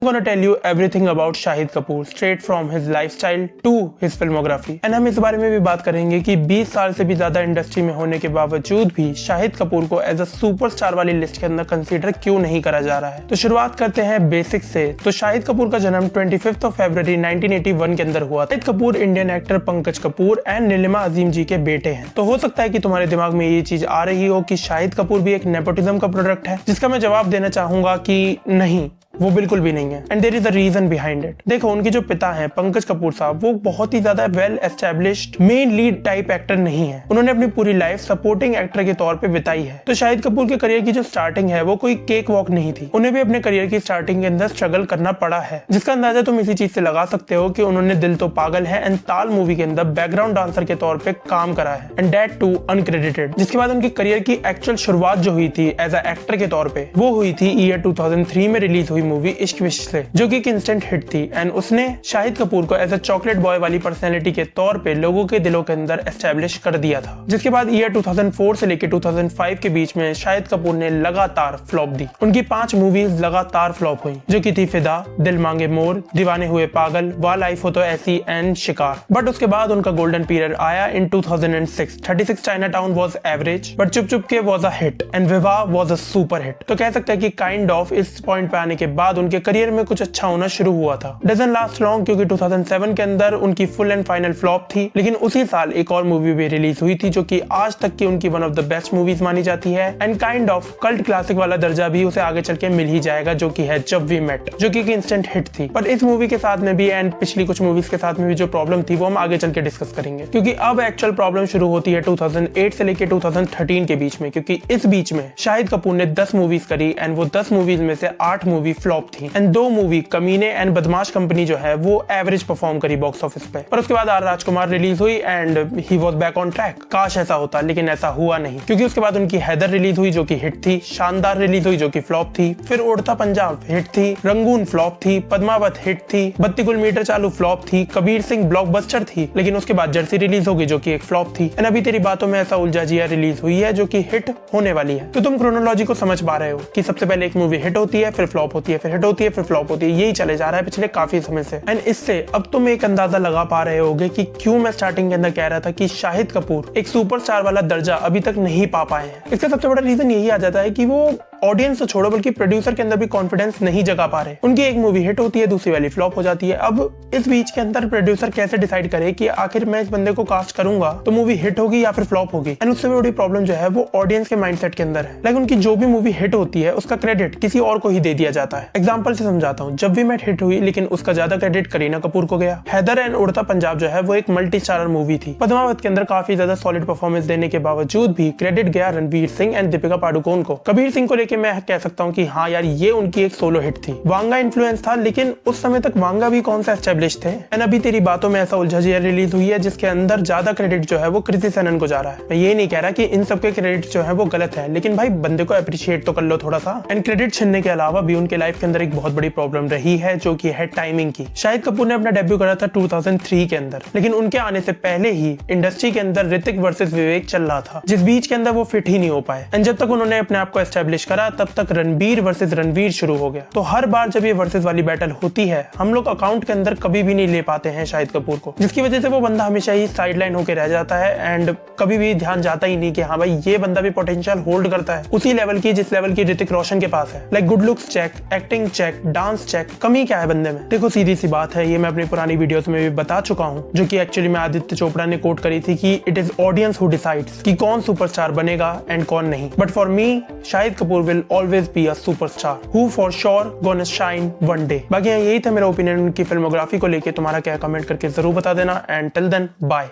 I'm gonna tell you everything about Shahid Kapoor straight from his lifestyle to his filmography and हम इस बारे में भी बात करेंगे कि 20 साल से भी ज्यादा इंडस्ट्री में होने के बावजूद भी शाहिद कपूर को एज अ सुपरस्टार वाली लिस्ट के अंदर कंसीडर क्यों नहीं करा जा रहा है। तो शुरुआत करते हैं बेसिक से। तो शाहिद कपूर का जन्म 25 फरवरी 1981 के अंदर हुआ। Shahid Kapoor Indian actor Pankaj Kapoor and Neelima Azeem ji के बेटे हैं। तो हो सकता है कि तुम्हारे दिमाग में ये चीज आ रही हो कि शाहिद कपूर भी एक नेपोटिज्म का प्रोडक्ट है, जिसका मैं जवाब देना चाहूंगा कि नहीं, वो बिल्कुल भी नहीं है and there is a reason behind it. देखो, उनके जो पिता हैं पंकज कपूर साहब, वो बहुत ही ज्यादा well established main lead type actor नहीं है। उन्होंने अपनी पूरी लाइफ सपोर्टिंग एक्टर के तौर पे बिताई है। तो शाहिद कपूर के करियर की जो स्टार्टिंग है वो कोई केक वॉक नहीं थी। उन्हें भी अपने करियर की स्टार्टिंग के अंदर स्ट्रगल करना पड़ा है, जिसका अंदाजा तुम इसी चीज से लगा सकते हो कि उन्होंने दिल तो पागल है एंड ताल मूवी के अंदर बैकग्राउंड डांसर के तौर पे काम करा है एंड दैट टू अनक्रेडिटेड। जिसके बाद उनकी करियर की एक्चुअल शुरुआत जो हुई थी एज अ एक्टर के तौर पे, वो हुई थी ईयर 2003 में रिलीज हुई मूवी इश्क विश्क से, जो कि एक इंस्टेंट हिट थी एंड उसने शाहिद कपूर को एज अ चॉकलेट बॉय वाली पर्सनैलिटी के तौर पे लोगों के दिलों के अंदर एस्टेब्लिश कर दिया था। जिसके बाद ईयर 2004 से लेकर 2005 के बीच में शाहिद कपूर ने लगातार फ्लॉप दी। उनकी 5 मूवीज लगातार फ्लॉप हुई, जो कि थी फिदा, दिल मांगे मोर, दीवाने हुए पागल, वाह लाइफ हो तो ऐसी एंड शिकार। बट उसके बाद उनका गोल्डन पीरियड आया इन 2006। 36 चाइनाटाउन वाज एवरेज बट चुप चुप के वाज अ हिट एंड विवाह वाज अ सुपर हिट। तो कह सकते हैं कि काइंड ऑफ इस पॉइंट पे आने के बाद उनके करियर में कुछ अच्छा होना शुरू हुआ था। डजंट लास्ट लॉन्ग, क्योंकि 2007 के अंदर उनकी फुल एंड फाइनल फ्लॉप थी। लेकिन उसी साल एक और मूवी भी रिलीज हुई थी, जो कि आज तक की उनकी one of the best movies मानी जाती है and kind of cult classic वाला दर्जा भी उसे आगे चल के मिल ही जाएगा, जो कि है जब वी मेट, जो कि इंस्टेंट हिट थी। पर इस मूवी के साथ में भी एंड पिछली कुछ मूवीज के साथ में भी जो प्रॉब्लम थी वो हम आगे चल के डिस्कस करेंगे, क्योंकि अब एक्चुअल प्रॉब्लम शुरू होती है 2008 से लेकर 2013 के बीच में। क्योंकि इस बीच में शाहिद कपूर ने 10 मूवीज करी एंड वो 10 मूवीज में से 8 मूवी फ्लॉप थी एंड 2 मूवी कमीने एंड बदमाश कंपनी जो है वो एवरेज परफॉर्म करी बॉक्स ऑफिस पे। पर उसके बाद आर राजकुमार रिलीज हुई and he was back on track. काश ऐसा होता, लेकिन ऐसा हुआ नहीं, क्योंकि उसके बाद उनकी हैदर रिलीज हुई जो कि हिट थी, शानदार रिलीज हुई जो कि फ्लॉप थी, फिर उड़ता पंजाब हिट थी, रंगून फ्लॉप थी, पद्मावत हिट थी, 32 गुल मीटर चालू फ्लॉप थी, कबीर सिंह ब्लॉकबस्टर थी, लेकिन उसके बाद जर्सी रिलीज होगी जो कि एक फ्लॉप थी एंड अभी तेरी बातों में ऐसा उलझा जिया रिलीज हुई है जो कि हिट होने वाली है। तो तुम क्रोनोलॉजी को समझ पा रहे हो कि सबसे पहले एक मूवी हिट होती है, फिर फ्लॉप होती है, फिर हिट होती है, फिर फ्लॉप होती है, यही चले जा रहा है पिछले काफी समय से। एंड इससे अब तुम एक अंदाजा लगा पा रहे होगे कि क्यों मैं स्टार्टिंग के अंदर कह रहा था कि शाहिद कपूर एक सुपरस्टार वाला दर्जा अभी तक नहीं पा पाए हैं। इसका सबसे बड़ा रीजन यही आ जाता है कि वो ऑडियंस तो छोड़ो बल्कि प्रोड्यूसर के अंदर भी कॉन्फिडेंस नहीं जगा पा रहे। उनकी एक मूवी हिट होती है, दूसरी वाली फ्लॉप हो जाती है। अब इस बीच के अंदर प्रोड्यूसर कैसे डिसाइड करे कि आखिर मैं इस बंदे को कास्ट करूंगा तो मूवी हिट होगी या फिर फ्लॉप होगी। एंड उससे बड़ी प्रॉब्लम जो है वो ऑडियंस के माइंडसेट के अंदर है। लाइक उनकी जो भी मूवी हिट होती है उसका क्रेडिट किसी और को ही दे दिया जाता है। एग्जाम्पल से समझाता हूँ, जब भी मेट हिट हुई लेकिन उसका ज्यादा क्रेडिट करीना कपूर को गया। हैदर एंड उड़ता पंजाब जो है वो एक मल्टी स्टारर मूवी थी। पद्मावत के अंदर काफी ज्यादा सॉलिड परफॉर्मेंस देने के बावजूद भी क्रेडिट गया रणवीर सिंह एंड दीपिका पादुकोण को। कबीर सिंह को लेके मैं कह सकता हूँ कि हाँ यार, ये उनकी एक सोलो हिट थी। वांगा इन्फ्लुएंस था, लेकिन उस समय तक वांगा भी कौन सा एस्टेब्लिश थे। एंड अभी तेरी बातों में ऐसा उलझा जिया रिलीज हुई है जिसके अंदर ज्यादा क्रेडिट जो है वो कृति सेनन को जा रहा है। मैं ये नहीं कह रहा कि इन सबके क्रेडिट जो है वो गलत है, लेकिन भाई बंदे को अप्रिशिएट तो कर लो थोड़ा सा। एंड क्रेडिट छीनने के अलावा भी उनके लाइफ के अंदर एक बहुत बड़ी प्रॉब्लम रही है, जो कि है टाइमिंग की। शाहिद कपूर ने अपना डेब्यू करा था 2003 के अंदर, लेकिन उनके आने से पहले ही इंडस्ट्री के अंदर ऋतिक वर्सेस विवेक चल रहा था, जिस बीच के अंदर वो फिट ही नहीं हो पाए। एंड जब तक उन्होंने अपने आप को एस्टेब्लिश करा तब तक रणबीर वर्सेस रणवीर शुरू हो गया। तो हर बार जब ये वर्सेस वाली बैटल होती है हम लोग अकाउंट के अंदर कभी भी नहीं ले पाते हैं शाहिद कपूर को, जिसकी वजह से वो बंदा हमेशा ही साइडलाइन होकर रह जाता है एंड कभी भी ध्यान जाता ही नहीं कि हाँ भाई ये बंदा भी पोटेंशियल होल्ड करता है उसी लेवल की जिस लेवल की ऋतिक रोशन के पास है। Like good looks check, acting check, dance check, कमी क्या है बंदे में। देखो सीधी सी बात है, ये मैं अपनी पुरानी वीडियोस में भी बता चुका हूँ, जो कि एक्चुअली में आदित्य चोपड़ा ने कोट करी थी कि it is audience who decides कि कौन सुपरस्टार बनेगा एंड कौन नहीं। But for me Shahid Kapoor will always be a superstar who for sure gonna shine one day. बाकी यही था मेरा ओपिनियन उनकी फिल्मोग्राफी को लेके। तुम्हारा क्या कमेंट करके जरूर बता देना एंड टिल देन बाय।